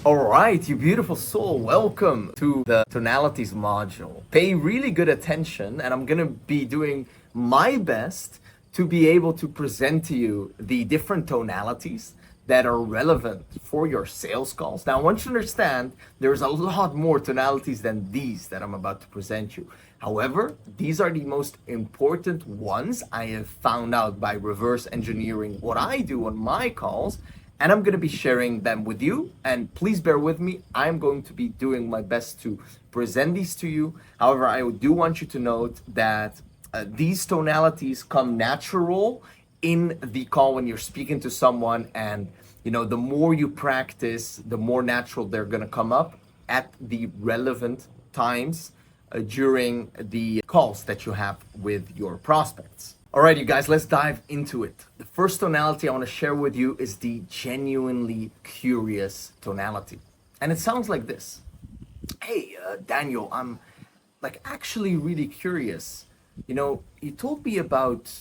All right, you beautiful soul, welcome to the Tonalities module. Pay really good attention, and I'm gonna be doing my best to be able to present to you the different tonalities that are relevant for your sales calls. Now, I want you to understand there's a lot more tonalities than these that I'm about to present you. However, these are the most important ones I have found out by reverse engineering what I do on my calls, and I'm going to be sharing them with you. And please bear with me. I'm going to be doing my best to present these to you. However, I do want you to note that these tonalities come natural in the call when you're speaking to someone, and the more you practice, the more natural they're going to come up at the relevant times during the calls that you have with your prospects. All right, you guys, let's dive into it. The first tonality I want to share with you is the genuinely curious tonality. And it sounds like this. Hey, Daniel, I'm actually really curious. You told me about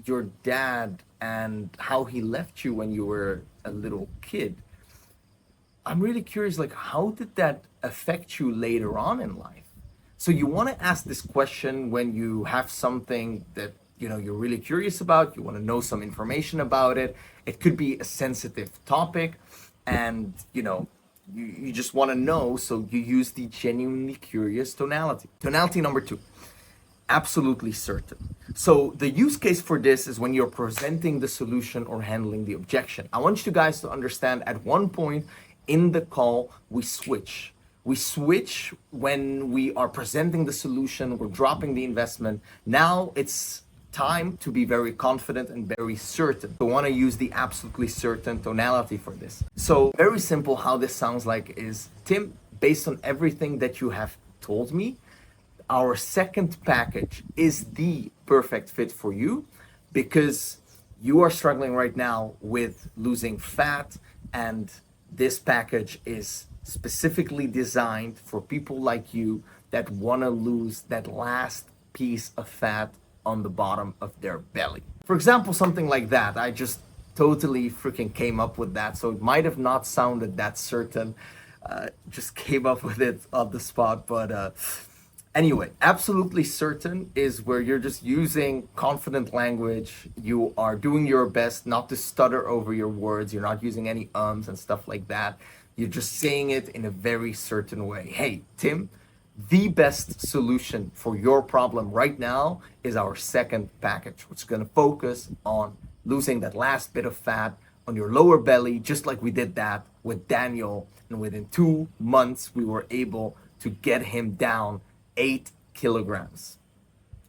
your dad and how he left you when you were a little kid. I'm really curious, how did that affect you later on in life? So you want to ask this question when you have something that you're really curious about, you want to know some information about it. It could be a sensitive topic, and you just want to know, so you use the genuinely curious tonality. Tonality number 2, absolutely certain. So the use case for this is when you're presenting the solution or handling the objection. I want you guys to understand, at one point in the call, we switch. We switch when we are presenting the solution, we're dropping the investment. Now it's time to be very confident and very certain. So I want to use the absolutely certain tonality for this. So very simple, how this sounds like is, Tim, based on everything that you have told me, our second package is the perfect fit for you, because you are struggling right now with losing fat, and this package is specifically designed for people like you that want to lose that last piece of fat on the bottom of their belly. For example, something like that. I just totally freaking came up with that, so it might have not sounded that certain. Just came up with it on the spot, but anyway, absolutely certain is where you're just using confident language. You are doing your best not to stutter over your words. You're not using any ums and stuff like that. You're just saying it in a very certain way. Hey, Tim, the best solution for your problem right now is our second package, which is going to focus on losing that last bit of fat on your lower belly, just like we did that with Daniel. And within 2 months, we were able to get him down 8 kilograms.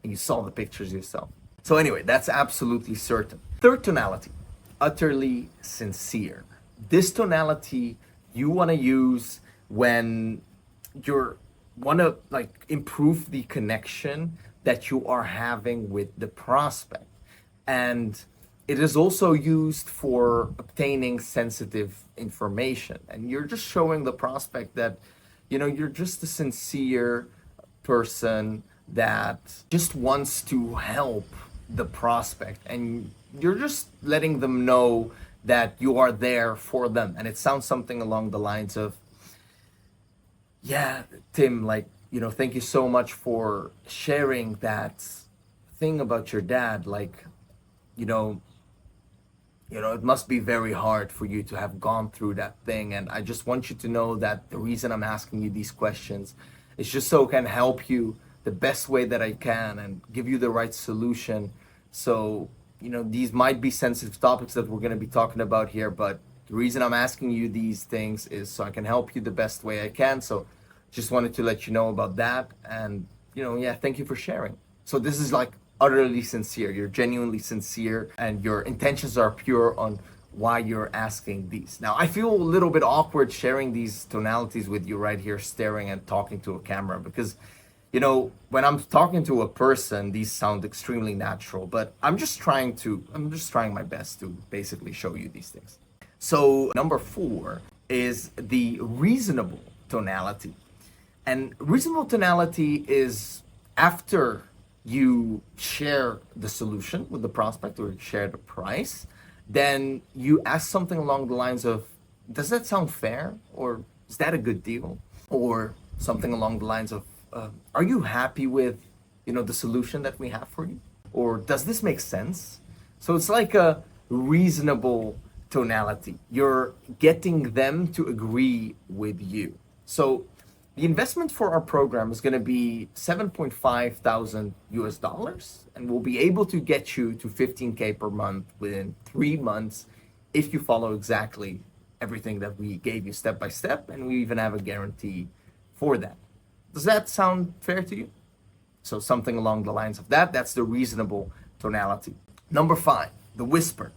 And you saw the pictures yourself. So anyway, that's absolutely certain. Third tonality, utterly sincere. This tonality you want to use when you want to improve the connection that you are having with the prospect. And it is also used for obtaining sensitive information. And you're just showing the prospect that, you're just a sincere person that just wants to help the prospect. And you're just letting them know that you are there for them. And it sounds something along the lines of, yeah, Tim, thank you so much for sharing that thing about your dad. It must be very hard for you to have gone through that thing. And I just want you to know that the reason I'm asking you these questions is just so I can help you the best way that I can and give you the right solution. So, these might be sensitive topics that we're going to be talking about here, but the reason I'm asking you these things is so I can help you the best way I can. So just wanted to let you know about that. And, thank you for sharing. So this is utterly sincere. You're genuinely sincere, and your intentions are pure on why you're asking these. Now, I feel a little bit awkward sharing these tonalities with you right here, staring and talking to a camera, because when I'm talking to a person, these sound extremely natural, but I'm just trying my best to basically show you these things. So number 4 is the reasonable tonality. And reasonable tonality is after you share the solution with the prospect or share the price, then you ask something along the lines of, does that sound fair? Or Is that a good deal? Or something along the lines of, are you happy with, the solution that we have for you? Or does this make sense? So it's like a reasonable tonality. You're getting them to agree with you. So the investment for our program is going to be 7.5 thousand US dollars, and we'll be able to get you to 15K per month within 3 months if you follow exactly everything that we gave you step by step, and we even have a guarantee for that. Does that sound fair to you? So something along the lines of that. That's the reasonable tonality. Number 5, the whisper.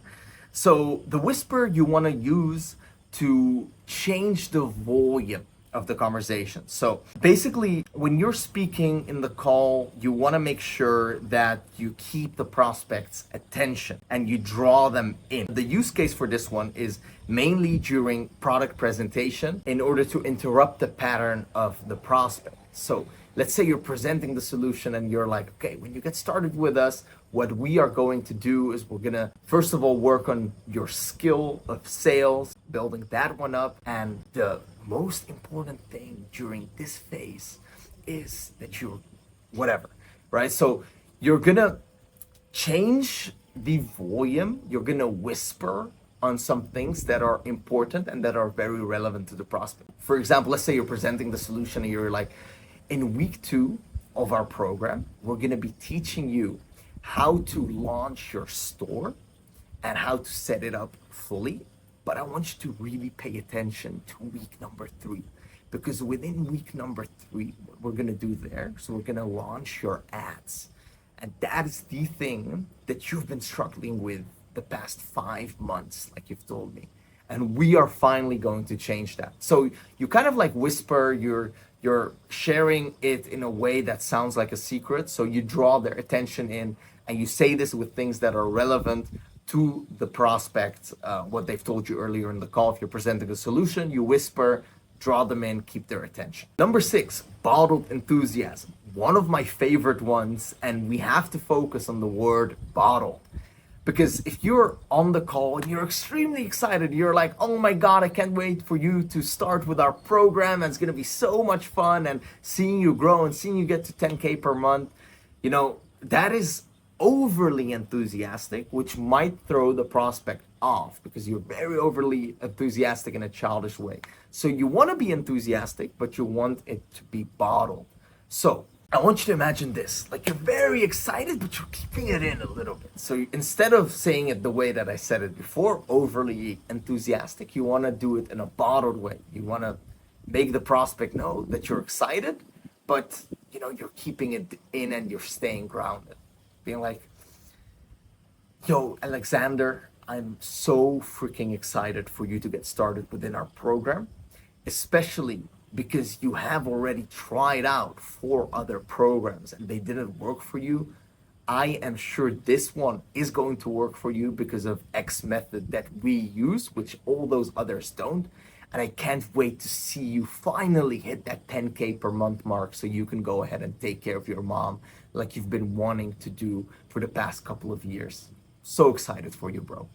So the whisper you want to use to change the volume of the conversation. So basically, when you're speaking in the call, you want to make sure that you keep the prospect's attention and you draw them in. The use case for this one is mainly during product presentation in order to interrupt the pattern of the prospect. So let's say you're presenting the solution and you're like, okay, when you get started with us, what we are going to do is we're gonna, first of all, work on your skill of sales, building that one up. And the most important thing during this phase is that you're whatever, right? So you're gonna change the volume, you're gonna whisper on some things that are important and that are very relevant to the prospect. For example, let's say you're presenting the solution and you're like, in week 2 of our program, we're gonna be teaching you how to launch your store and how to set it up fully. But I want you to really pay attention to week number 3, because within week number 3, what we're gonna do there, so we're gonna launch your ads. And that is the thing that you've been struggling with the past 5 months, like you've told me. And we are finally going to change that. So you kind of like whisper, you're sharing it in a way that sounds like a secret. So you draw their attention in and you say this with things that are relevant to the prospect, what they've told you earlier in the call. If you're presenting a solution, you whisper, draw them in, keep their attention. Number 6, bottled enthusiasm. One of my favorite ones, and we have to focus on the word bottled. Because if you're on the call and you're extremely excited, you're like, oh my God, I can't wait for you to start with our program. And it's gonna be so much fun, and seeing you grow and seeing you get to 10K per month, that is overly enthusiastic, which might throw the prospect off because you're very overly enthusiastic in a childish way. So you wanna be enthusiastic, but you want it to be bottled. So I want you to imagine this, like you're very excited, but you're keeping it in a little bit. So instead of saying it the way that I said it before, overly enthusiastic, you want to do it in a bottled way. You want to make the prospect know that you're excited, but you're keeping it in and you're staying grounded. Being like, yo, Alexander, I'm so freaking excited for you to get started within our program, especially because you have already tried out 4 other programs and they didn't work for you. I am sure this one is going to work for you because of X method that we use, which all those others don't. And I can't wait to see you finally hit that 10K per month mark so you can go ahead and take care of your mom like you've been wanting to do for the past couple of years. So excited for you, bro.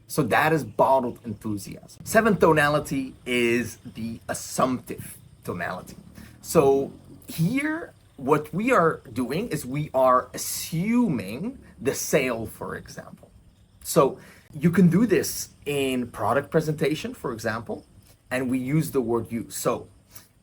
So that is bottled enthusiasm. 7th tonality is the assumptive tonality. So here, what we are doing is we are assuming the sale, for example. So you can do this in product presentation, for example, and we use the word you. So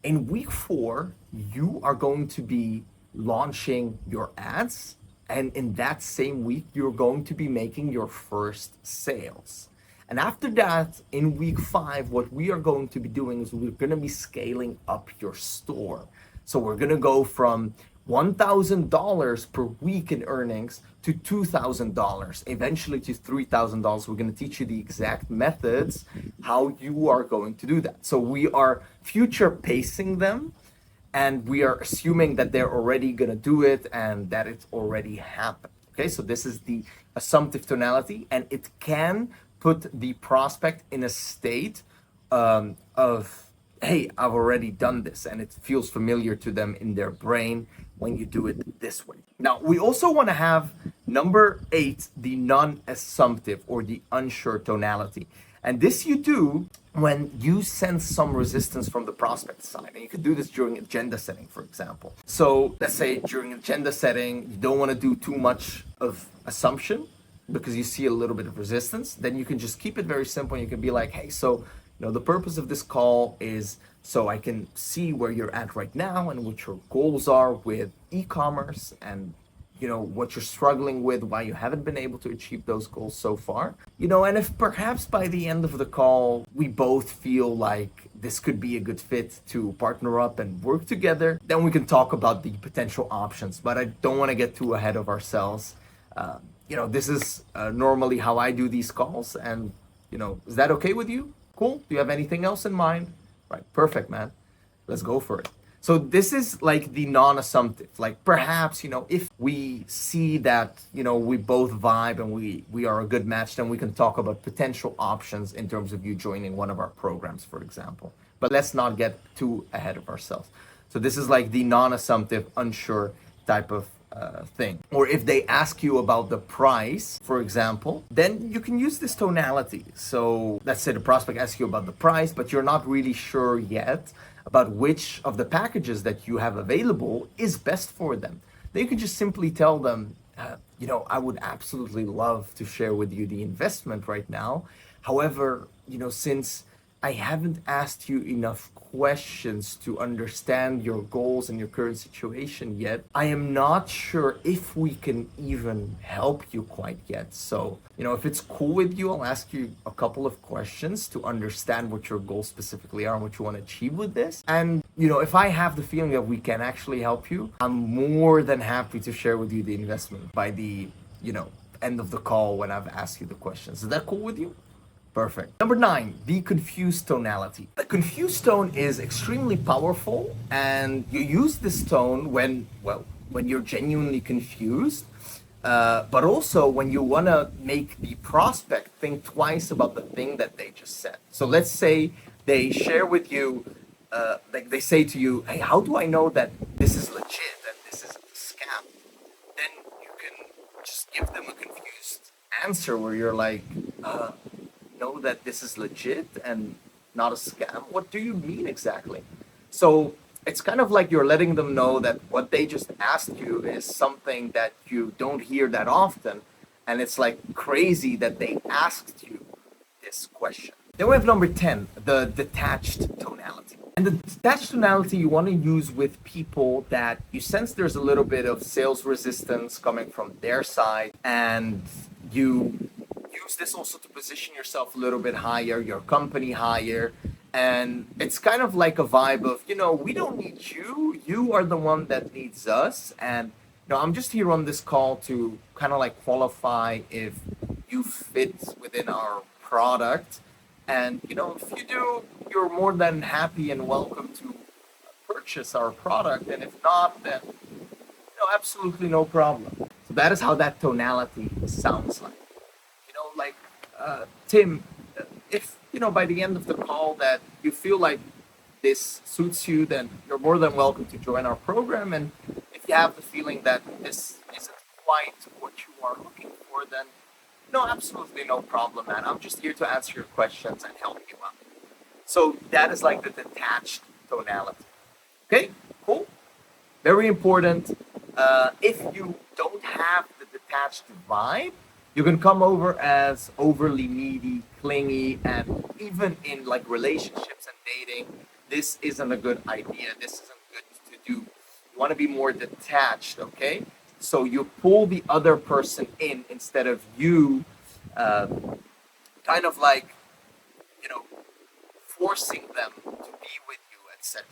in week 4, you are going to be launching your ads. And in that same week, you're going to be making your first sales. And after that, in week 5, what we are going to be doing is we're going to be scaling up your store. So we're going to go from $1,000 per week in earnings to $2,000, eventually to $3,000. We're going to teach you the exact methods, how you are going to do that. So we are future pacing them. And we are assuming that they're already going to do it and that it's already happened. Okay, so this is the assumptive tonality, and it can put the prospect in a state of, hey, I've already done this, and it feels familiar to them in their brain when you do it this way. Now, we also want to have number 8, the non-assumptive or the unsure tonality. And this you do when you sense some resistance from the prospect side, and you could do this during agenda setting, for example. So let's say during agenda setting, you don't want to do too much of assumption because you see a little bit of resistance, then you can just keep it very simple. You can be like, hey, so the purpose of this call is so I can see where you're at right now and what your goals are with e-commerce, and what you're struggling with, why you haven't been able to achieve those goals so far. And if perhaps by the end of the call we both feel like this could be a good fit to partner up and work together, then we can talk about the potential options. But I don't want to get too ahead of ourselves. This is normally how I do these calls, and is that okay with you? Cool. Do you have anything else in mind? Right, perfect, man. Let's go for it. So this is like the non-assumptive. Like perhaps, if we see that, we both vibe and we are a good match, then we can talk about potential options in terms of you joining one of our programs, for example. But let's not get too ahead of ourselves. So this is like the non-assumptive, unsure type of thing. Or if they ask you about the price, for example, then you can use this tonality. So let's say the prospect asks you about the price, but you're not really sure yet about which of the packages that you have available is best for them. Then you can just simply tell them, I would absolutely love to share with you the investment right now. However, since I haven't asked you enough questions to understand your goals and your current situation yet, I am not sure if we can even help you quite yet. So, if it's cool with you, I'll ask you a couple of questions to understand what your goals specifically are and what you want to achieve with this. And, if I have the feeling that we can actually help you, I'm more than happy to share with you the investment by the, end of the call when I've asked you the questions. Is that cool with you? Perfect. Number 9, the confused tonality. The confused tone is extremely powerful, and you use this tone when you're genuinely confused, but also when you want to make the prospect think twice about the thing that they just said. So let's say they share with you, like they say to you, hey, how do I know that this is legit and this isn't a scam? Then you can just give them a confused answer where you're like, know that this is legit and not a scam? What do you mean exactly? So it's kind of like you're letting them know that what they just asked you is something that you don't hear that often, and it's like crazy that they asked you this question. Then we have number 10, the detached tonality. And the detached tonality you want to use with people that you sense there's a little bit of sales resistance coming from their side, and you use this also to position yourself a little bit higher, your company higher. And it's kind of like a vibe of, we don't need you. You are the one that needs us. And, I'm just here on this call to kind of like qualify if you fit within our product. And, if you do, you're more than happy and welcome to purchase our product. And if not, then, absolutely no problem. So that is how that tonality sounds like. Tim, if by the end of the call that you feel like this suits you, then you're more than welcome to join our program. And if you have the feeling that this isn't quite what you are looking for, then absolutely no problem, man. I'm just here to answer your questions and help you out. So that is like the detached tonality. Okay, cool. Very important. If you don't have the detached vibe, you can come over as overly needy, clingy, and even in like relationships and dating, this isn't a good idea. This isn't good to do. You want to be more detached, okay? So you pull the other person in instead of you kind of like, forcing them to be with you, etc.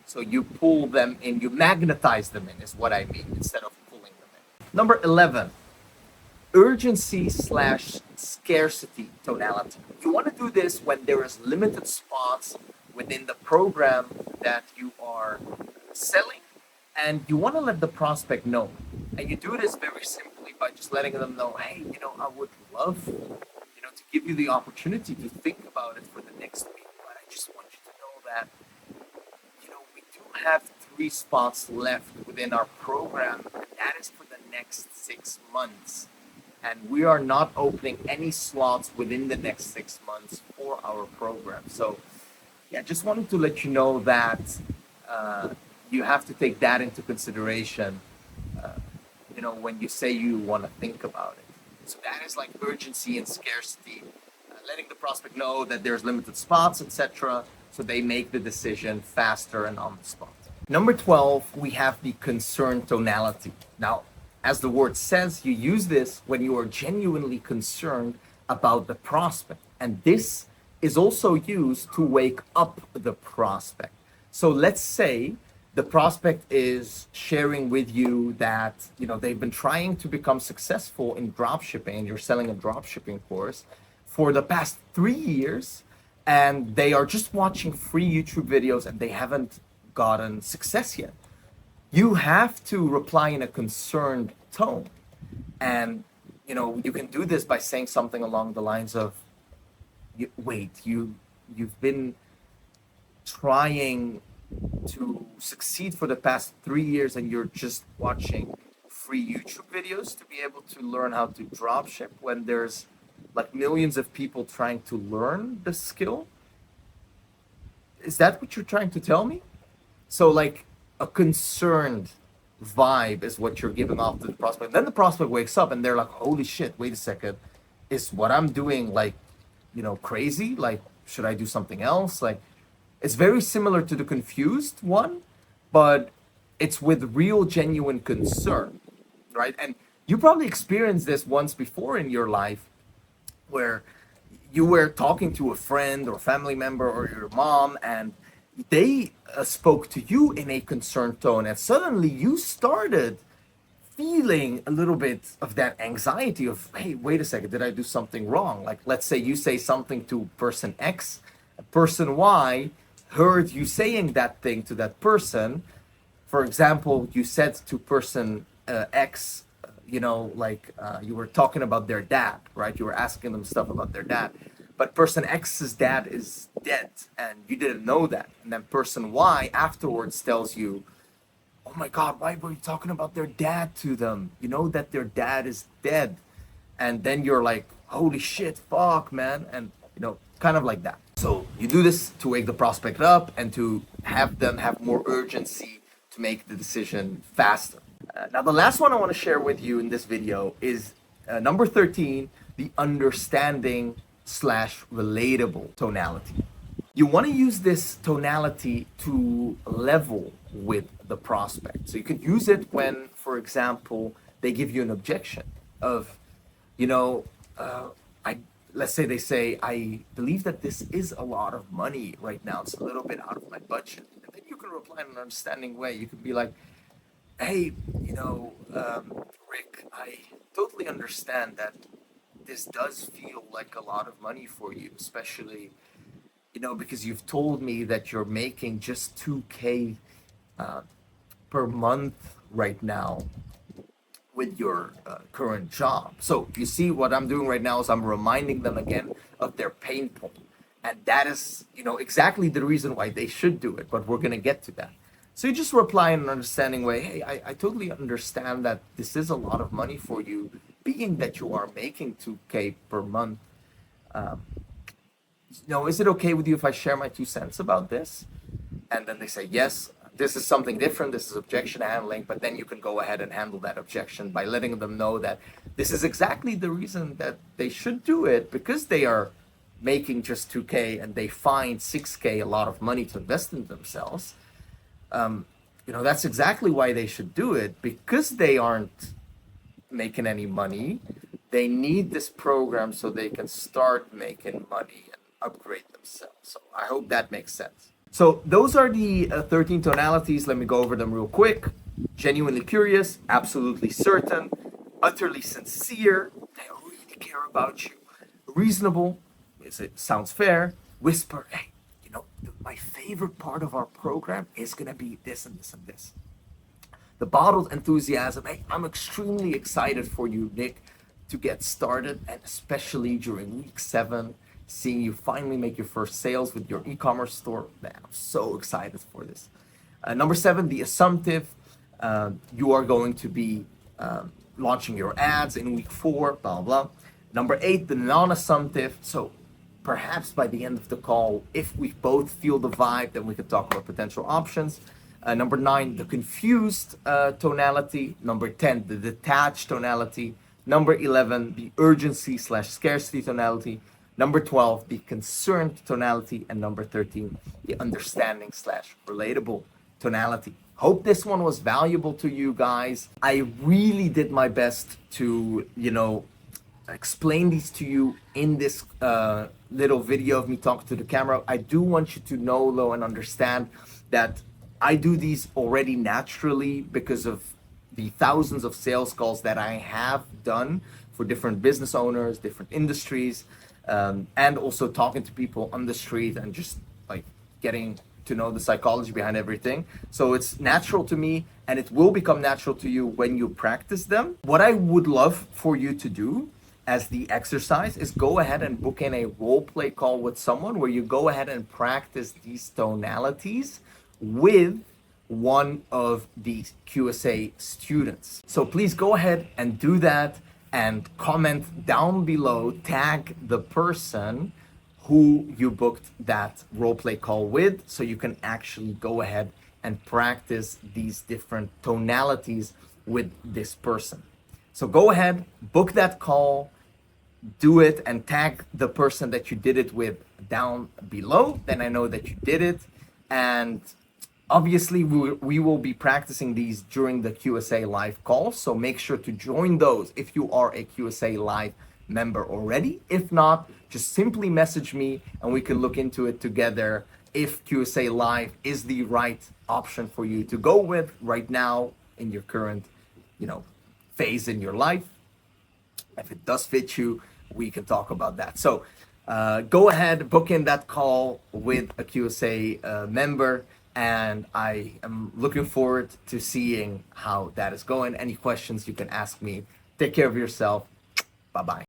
So you pull them in, you magnetize them in, is what I mean, instead of pulling them in. Number 11. Urgency/scarcity tonality. You want to do this when there is limited spots within the program that you are selling, and you want to let the prospect know. And you do this very simply by just letting them know, hey, I would love, to give you the opportunity to think about it for the next week, but I just want you to know that, we do have 3 spots left within our program, and that is for the next 6 months. And we are not opening any slots within the next 6 months 4-hour program. So yeah, just wanted to let you know that uh, you have to take that into consideration, when you say you want to think about it. So that is like urgency and scarcity, letting the prospect know that there's limited spots, etc. So they make the decision faster and on the spot. Number 12, we have the concern tonality. Now, as the word says, you use this when you are genuinely concerned about the prospect. And this is also used to wake up the prospect. So let's say the prospect is sharing with you that they've been trying to become successful in dropshipping, and you're selling a dropshipping course for the past 3 years, and they are just watching free YouTube videos and they haven't gotten success yet. You have to reply in a concerned tone. And you can do this by saying something along the lines of, wait, you've been trying to succeed for the past 3 years and you're just watching free YouTube videos to be able to learn how to dropship when there's like millions of people trying to learn the skill? Is that what you're trying to tell me? So like a concerned vibe is what you're giving off to the prospect. Then the prospect wakes up and they're like, holy shit, wait a second. Is what I'm doing like, crazy? Like, should I do something else? Like, it's very similar to the confused one, but it's with real genuine concern, right? And you probably experienced this once before in your life where you were talking to a friend or family member or your mom, and they spoke to you in a concerned tone, and suddenly you started feeling a little bit of that anxiety of, hey, wait a second, did I do something wrong? Like, let's say you say something to person X, person Y heard you saying that thing to that person. For example, you said to person X, you were talking about their dad, right? You were asking them stuff about their dad. But person X's dad is dead, and you didn't know that. And then person Y afterwards tells you, oh my God, why were you talking about their dad to them? You know that their dad is dead. And then you're like, holy shit, fuck, man. And, kind of like that. So you do this to wake the prospect up and to have them have more urgency to make the decision faster. Now, the last one I want to share with you in this video is number 13, the understanding/relatable tonality. You want to use this tonality to level with the prospect. So you could use it when, for example, they give you an objection of, let's say they say, I believe that this is a lot of money right now. It's a little bit out of my budget. And then you can reply in an understanding way. You can be like, hey, Rick, I totally understand that this does feel like a lot of money for you, especially, because you've told me that you're making just 2K per month right now with your current job. So you see what I'm doing right now is I'm reminding them again of their pain point. And that is, exactly the reason why they should do it, but we're gonna get to that. So you just reply in an understanding way, hey, I totally understand that this is a lot of money for you, being that you are making 2K per month. Is it okay with you if I share my 2 cents about this? And then they say, yes, this is something different, this is objection handling, but then you can go ahead and handle that objection by letting them know that this is exactly the reason that they should do it, because they are making just 2K and they find 6K a lot of money to invest in themselves. That's exactly why they should do it, because they aren't making any money. They need this program so they can start making money and upgrade themselves. So I hope that makes sense. So those are the 13 tonalities. Let me go over them real quick. Genuinely curious, absolutely certain, utterly sincere, they really care about you. Reasonable, it sounds fair. Whisper, hey, my favorite part of our program is gonna be this and this and this. The bottled enthusiasm, hey, I'm extremely excited for you, Nick, to get started, and especially during week 7, seeing you finally make your first sales with your e-commerce store. Man, I'm so excited for this. Number 7, the assumptive. You are going to be launching your ads in week 4, blah, blah. Number 8, the non-assumptive. So perhaps by the end of the call, if we both feel the vibe, then we can talk about potential options. Number 9, the confused tonality. Number 10, the detached tonality. Number 11, the urgency/scarcity tonality. Number 12, the concerned tonality. And number 13, the understanding/relatable tonality. Hope this one was valuable to you guys. I really did my best to, explain these to you in this little video of me talking to the camera. I do want you to know, though, and understand that I do these already naturally because of the thousands of sales calls that I have done for different business owners, different industries, and also talking to people on the street and just like getting to know the psychology behind everything. So it's natural to me, and it will become natural to you when you practice them. What I would love for you to do as the exercise is go ahead and book in a role play call with someone where you go ahead and practice these tonalities with one of the QSA students. So please go ahead and do that and comment down below, tag the person who you booked that role play call with, so you can actually go ahead and practice these different tonalities with this person. So go ahead, book that call, do it, and tag the person that you did it with down below. Then I know that you did it. And obviously we will be practicing these during the QSA live calls. So make sure to join those if you are a QSA live member already. If not, just simply message me and we can look into it together if QSA live is the right option for you to go with right now in your current, phase in your life. If it does fit you, we can talk about that. So go ahead, book in that call with a QSA member, and I am looking forward to seeing how that is going. Any questions you can ask me. Take care of yourself. Bye-bye.